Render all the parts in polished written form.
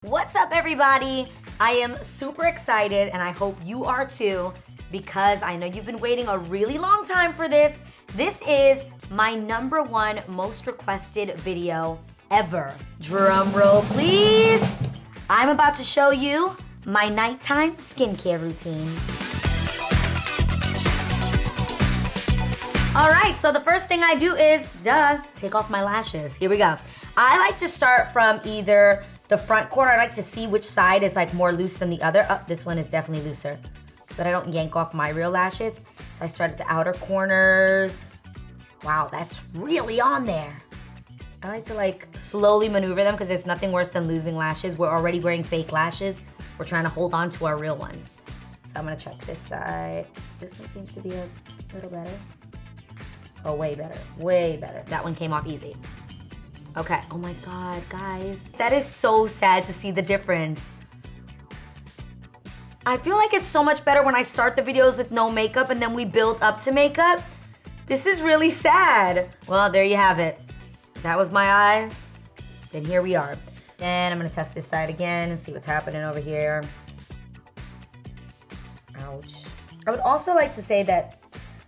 What's up, everybody? I am super excited, and I hope you are too, because I know you've been waiting a really long time for this. This is my #1 most requested video ever. Drum roll, please. I'm about to show you my nighttime skincare routine. All right, so the first thing I do is, take off my lashes. Here we go. I like to start from either the front corner. I like to see which side is like more loose than the other. Oh, this one is definitely looser, so that I don't yank off my real lashes. So I start at the outer corners. Wow, that's really on there. I like to like slowly maneuver them because there's nothing worse than losing lashes. We're already wearing fake lashes. We're trying to hold on to our real ones. So I'm gonna check this side. This one seems to be a little better. Oh, way better, way better. That one came off easy. Okay, oh my God, guys. That is so sad to see the difference. I feel like it's so much better when I start the videos with no makeup and then we build up to makeup. This is really sad. Well, there you have it. That was my eye, then here we are. Then I'm gonna test this side again and see what's happening over here. Ouch. I would also like to say that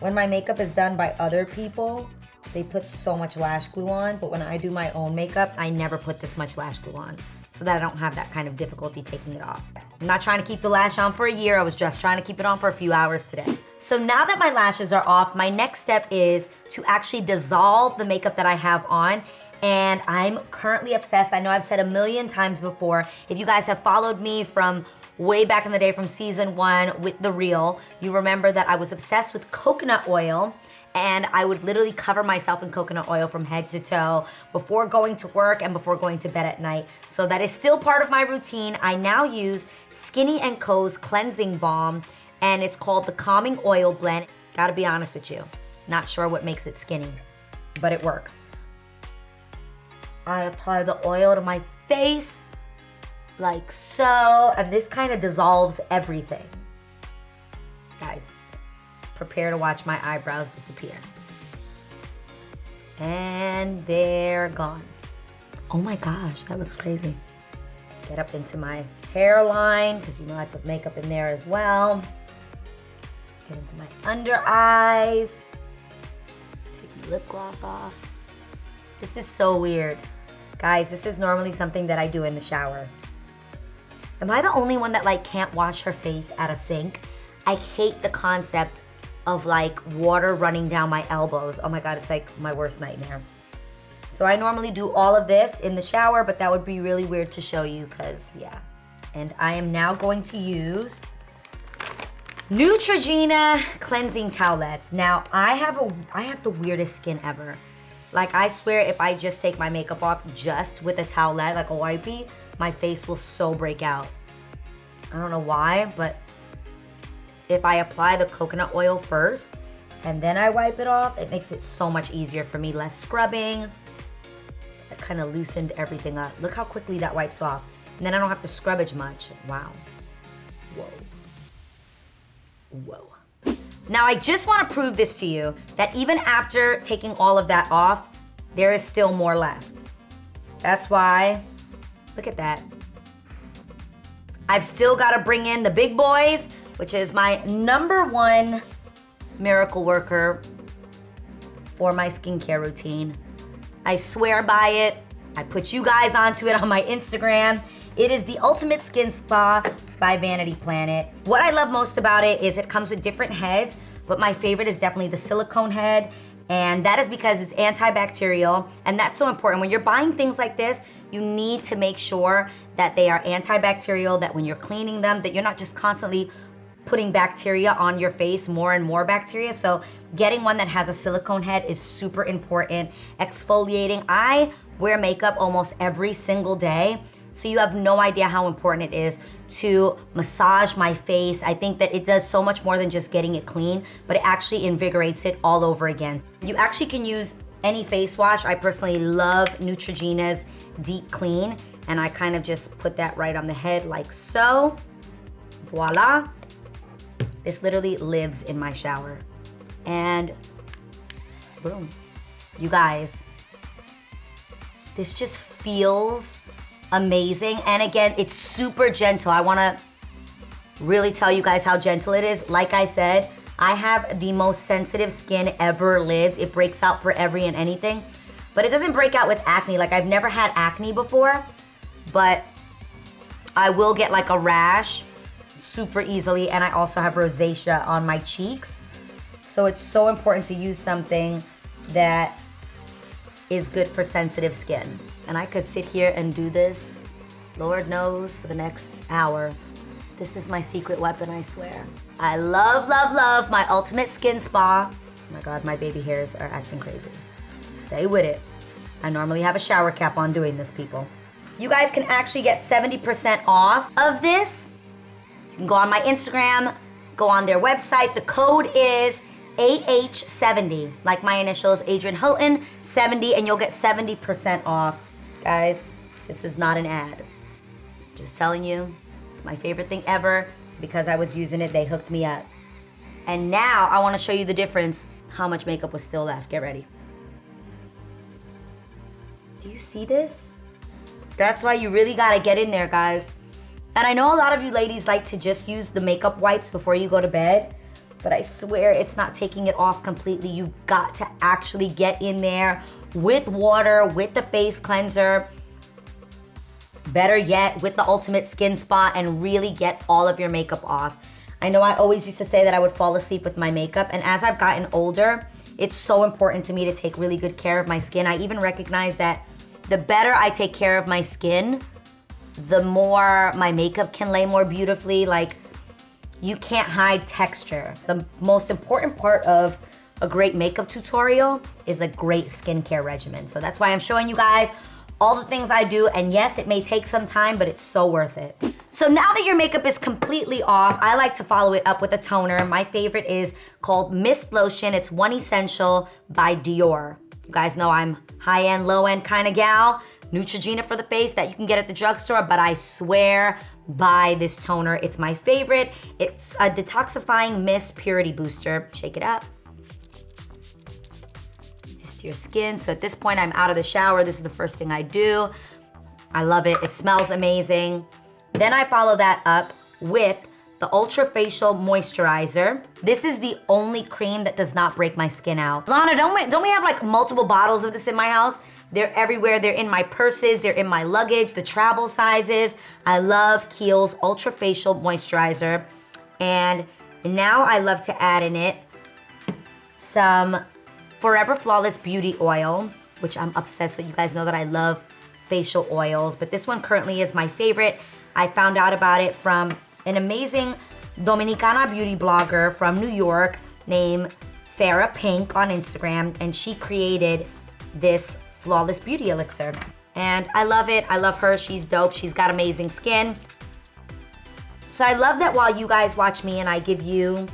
when my makeup is done by other people, they put so much lash glue on, but when I do my own makeup, I never put this much lash glue on so that I don't have that kind of difficulty taking it off. I'm not trying to keep the lash on for a year, I was just trying to keep it on for a few hours today. So now that my lashes are off, my next step is to actually dissolve the makeup that I have on, and I'm currently obsessed. I know I've said a million times before, if you guys have followed me from way back in the day from season 1 with The Real, you remember that I was obsessed with coconut oil, and I would literally cover myself in coconut oil from head to toe before going to work and before going to bed at night. So that is still part of my routine. I now use Skinny & Co.'s cleansing balm, and it's called the Calming Oil Blend. Gotta be honest with you, not sure what makes it skinny, but it works. I apply the oil to my face, like so, and this kind of dissolves everything. Guys, prepare to watch my eyebrows disappear. And they're gone. Oh my gosh, that looks crazy. Get up into my hairline, because you know I put makeup in there as well. Get into my under eyes. Take my lip gloss off. This is so weird. Guys, this is normally something that I do in the shower. Am I the only one that like can't wash her face at a sink? I hate the concept of like water running down my elbows. Oh my God, it's like my worst nightmare. So I normally do all of this in the shower, but that would be really weird to show you because yeah. And I am now going to use Neutrogena cleansing towelettes. Now I have the weirdest skin ever. Like I swear if I just take my makeup off just with a towelette, like a wipey, my face will so break out. I don't know why, but if I apply the coconut oil first and then I wipe it off, it makes it so much easier for me, less scrubbing. That kind of loosened everything up. Look how quickly that wipes off. And then I don't have to scrub as much. Wow. Whoa. Whoa. Now I just want to prove this to you, that even after taking all of that off, there is still more left. That's why, look at that. I've still got to bring in the big boys, which is my #1 miracle worker for my skincare routine. I swear by it. I put you guys onto it on my Instagram. It is the Ultimate Skin Spa by Vanity Planet. What I love most about it is it comes with different heads, but my favorite is definitely the silicone head, and that is because it's antibacterial, and that's so important. When you're buying things like this, you need to make sure that they are antibacterial, that when you're cleaning them, that you're not just constantly putting bacteria on your face, more and more bacteria. So getting one that has a silicone head is super important. Exfoliating. I wear makeup almost every single day, so you have no idea how important it is to massage my face. I think that it does so much more than just getting it clean, but it actually invigorates it all over again. You actually can use any face wash. I personally love Neutrogena's Deep Clean, and I kind of just put that right on the head like so. Voila. This literally lives in my shower. And boom. You guys, this just feels amazing. And again, it's super gentle. I wanna really tell you guys how gentle it is. Like I said, I have the most sensitive skin ever lived. It breaks out for every and anything, but it doesn't break out with acne. Like, I've never had acne before, but I will get like a rash super easily, and I also have rosacea on my cheeks. So it's so important to use something that is good for sensitive skin. And I could sit here and do this, Lord knows, for the next hour. This is my secret weapon, I swear. I love, love, love my Ultimate Skin Spa. Oh my God, my baby hairs are acting crazy. Stay with it. I normally have a shower cap on doing this, people. You guys can actually get 70% off of this. You can go on my Instagram, go on their website. The code is AH70, like my initials, Adrienne Houghton, 70, and you'll get 70% off. Guys, this is not an ad. Just telling you, it's my favorite thing ever. Because I was using it, they hooked me up. And now I wanna show you the difference, how much makeup was still left. Get ready. Do you see this? That's why you really gotta get in there, guys. And I know a lot of you ladies like to just use the makeup wipes before you go to bed, but I swear it's not taking it off completely. You've got to actually get in there with water, with the face cleanser, better yet, with the Ultimate Skin Spa, and really get all of your makeup off. I know I always used to say that I would fall asleep with my makeup, and as I've gotten older, it's so important to me to take really good care of my skin. I even recognize that the better I take care of my skin, the more my makeup can lay more beautifully. Like, you can't hide texture. The most important part of a great makeup tutorial is a great skincare regimen. So that's why I'm showing you guys all the things I do, and yes, it may take some time, but it's so worth it. So now that your makeup is completely off, I like to follow it up with a toner. My favorite is called Mist Lotion. It's One Essential by Dior. You guys know I'm high-end, low-end kind of gal. Neutrogena for the face that you can get at the drugstore, but I swear by this toner. It's my favorite. It's a detoxifying mist purity booster. Shake it up. Mist your skin. So at this point, I'm out of the shower. This is the first thing I do. I love it. It smells amazing. Then I follow that up with the Ultra Facial Moisturizer. This is the only cream that does not break my skin out. Lana, don't we have like multiple bottles of this in my house? They're everywhere. They're in my purses. They're in my luggage, the travel sizes. I love Kiehl's Ultra Facial Moisturizer. And now I love to add in it some Forever Flawless Beauty Oil, which I'm obsessed with. You guys know that I love facial oils, but this one currently is my favorite. I found out about it from an amazing Dominicana beauty blogger from New York named Farrah Pink on Instagram, and she created this Flawless Beauty Elixir. And I love it. I love her. She's dope. She's got amazing skin. So I love that while you guys watch me and I give you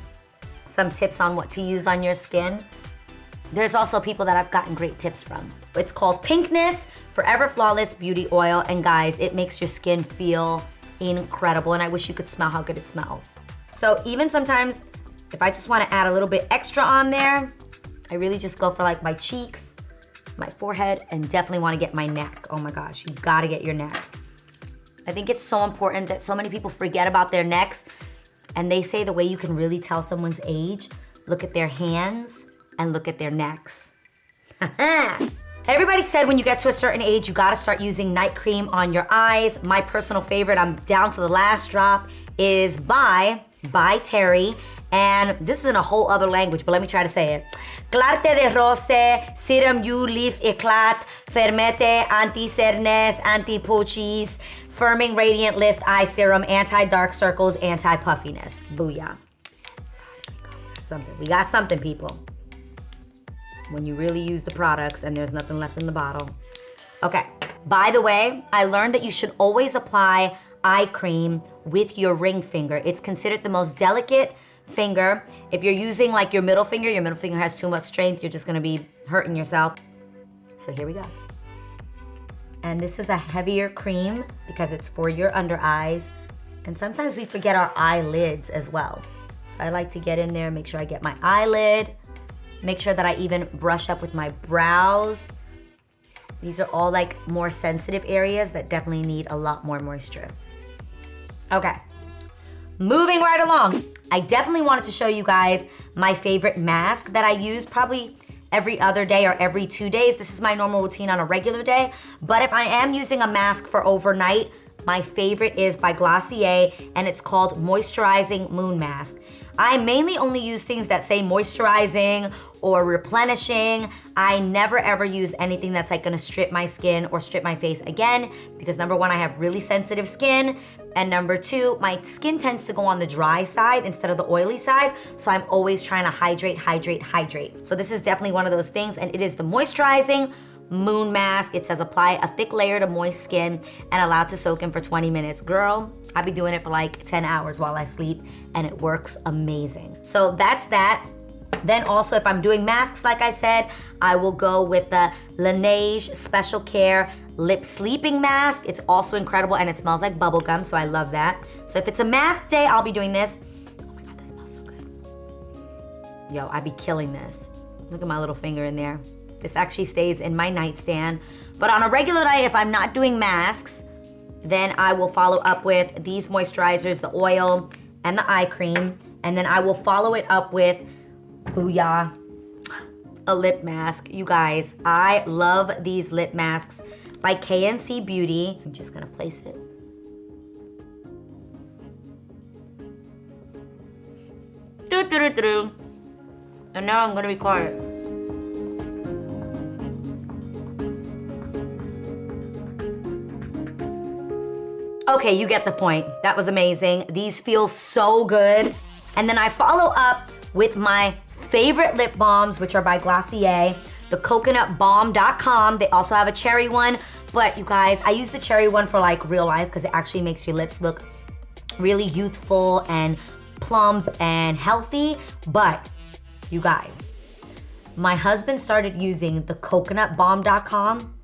some tips on what to use on your skin, there's also people that I've gotten great tips from. It's called Pinkness Forever Flawless Beauty Oil. And guys, it makes your skin feel incredible. And I wish you could smell how good it smells. So even sometimes if I just want to add a little bit extra on there, I really just go for like my cheeks, my forehead, and definitely want to get my neck. Oh my gosh, you gotta get your neck. I think it's so important that so many people forget about their necks, and they say the way you can really tell someone's age, look at their hands and look at their necks. Everybody said when you get to a certain age, you gotta start using night cream on your eyes. My personal favorite, I'm down to the last drop, is by Terry. And this is in a whole other language, but let me try to say it. Clarté de rose, serum you leaf eclat, fermete, anti-cernes, anti-pochis, firming radiant lift eye serum, anti-dark circles, anti-puffiness. Booyah. We got something, people. When you really use the products and there's nothing left in the bottle. Okay, by the way, I learned that you should always apply eye cream with your ring finger. It's considered the most delicate finger. If you're using like your middle finger has too much strength, you're just gonna be hurting yourself. So here we go. And this is a heavier cream because it's for your under eyes. And sometimes we forget our eyelids as well. So I like to get in there, make sure I get my eyelid, make sure that I even brush up with my brows. These are all like more sensitive areas that definitely need a lot more moisture. Okay, moving right along. I definitely wanted to show you guys my favorite mask that I use probably every other day or every 2 days. This is my normal routine on a regular day, but if I am using a mask for overnight, my favorite is by Glossier, and it's called Moisturizing Moon Mask. I mainly only use things that say moisturizing or replenishing. I never ever use anything that's like gonna strip my skin or strip my face again, because number one, I have really sensitive skin, and number two, my skin tends to go on the dry side instead of the oily side, so I'm always trying to hydrate, hydrate, hydrate. So this is definitely one of those things, and it is the Moisturizing Moon Mask. It says apply a thick layer to moist skin and allow to soak in for 20 minutes. Girl, I be doing it for like 10 hours while I sleep, and it works amazing. So that's that. Then also, if I'm doing masks, like I said, I will go with the Laneige Special Care Lip Sleeping Mask. It's also incredible, and it smells like bubblegum, so I love that. So if it's a mask day, I'll be doing this. Oh my God, that smells so good. Yo, I be killing this. Look at my little finger in there. This actually stays in my nightstand. But on a regular night, if I'm not doing masks, then I will follow up with these moisturizers, the oil and the eye cream. And then I will follow it up with, booyah, a lip mask. You guys, I love these lip masks by KNC Beauty. I'm just gonna place it. And now I'm gonna record. Okay, you get the point. That was amazing. These feel so good. And then I follow up with my favorite lip balms, which are by Glossier, the coconutbalm.com. They also have a cherry one, but you guys, I use the cherry one for like real life because it actually makes your lips look really youthful and plump and healthy. But you guys, my husband started using the coconutbalm.com.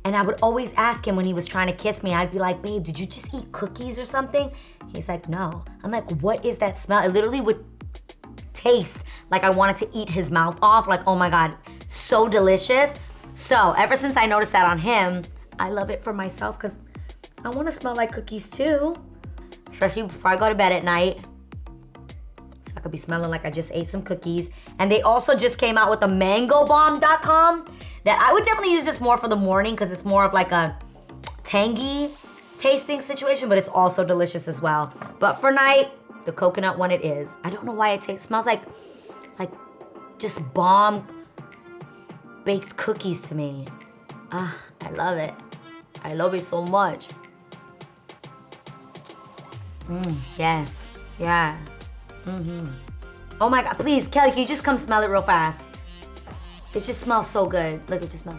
And I would always ask him when he was trying to kiss me, I'd be like, babe, did you just eat cookies or something? He's like, no. I'm like, what is that smell? It literally would taste like I wanted to eat his mouth off. Like, oh my God, so delicious. So ever since I noticed that on him, I love it for myself because I want to smell like cookies too. Especially before I go to bed at night. So I could be smelling like I just ate some cookies. And they also just came out with the mangobalm.com. That I would definitely use this more for the morning because it's more of like a tangy tasting situation, but it's also delicious as well. But for night, the coconut one it is. I don't know why it smells like just bomb baked cookies to me. I love it. I love it so much. Yes, yeah. Oh my God, please, Kelly, can you just come smell it real fast? It just smells so good. Look, it just smells.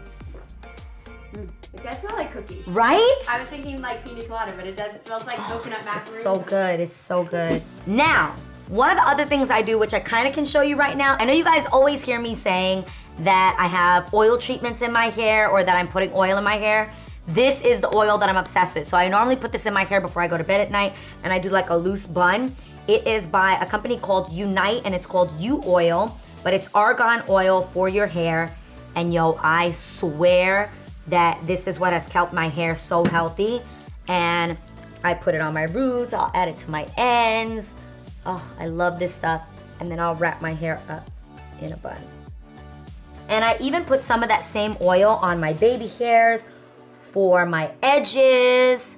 It does smell like cookies. Right? I was thinking like pina colada, but it does. It smells like coconut macaroon. It's just so good. It's so good. Now, one of the other things I do, which I kind of can show you right now, I know you guys always hear me saying that I have oil treatments in my hair or that I'm putting oil in my hair. This is the oil that I'm obsessed with. So I normally put this in my hair before I go to bed at night, and I do like a loose bun. It is by a company called Unite, and it's called U Oil. But it's argan oil for your hair. And yo, I swear that this is what has kept my hair so healthy. And I put it on my roots, I'll add it to my ends. Oh, I love this stuff. And then I'll wrap my hair up in a bun. And I even put some of that same oil on my baby hairs for my edges.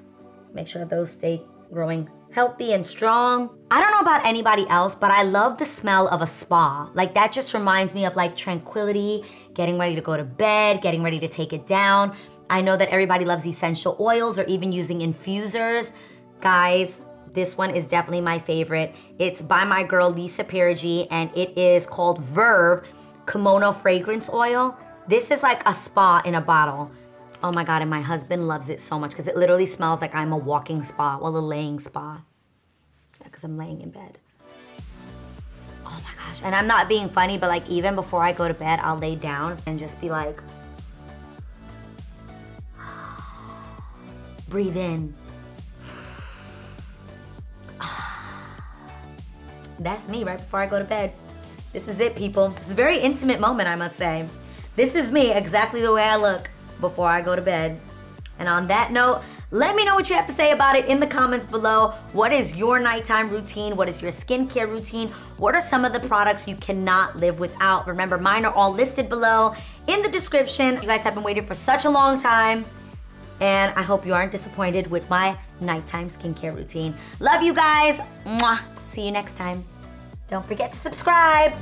Make sure those stay growing healthy and strong. I don't know about anybody else, but I love the smell of a spa. Like that just reminds me of like tranquility, getting ready to go to bed, getting ready to take it down. I know that everybody loves essential oils or even using infusers. Guys, this one is definitely my favorite. It's by my girl Lisa Perigi, and it is called Verve Kimono Fragrance Oil. This is like a spa in a bottle. Oh my God, and my husband loves it so much because it literally smells like I'm a walking spa, well, a laying spa. Because I'm laying in bed. Oh my gosh, and I'm not being funny, but like even before I go to bed, I'll lay down and just be like, breathe in. That's me right before I go to bed. This is it, people. This is a very intimate moment, I must say. This is me, exactly the way I look. before I go to bed. And on that note, let me know what you have to say about it in the comments below. What is your nighttime routine? What is your skincare routine? What are some of the products you cannot live without? Remember, mine are all listed below in the description. You guys have been waiting for such a long time, and I hope you aren't disappointed with my nighttime skincare routine. Love you guys. Mwah. See you next time. Don't forget to subscribe.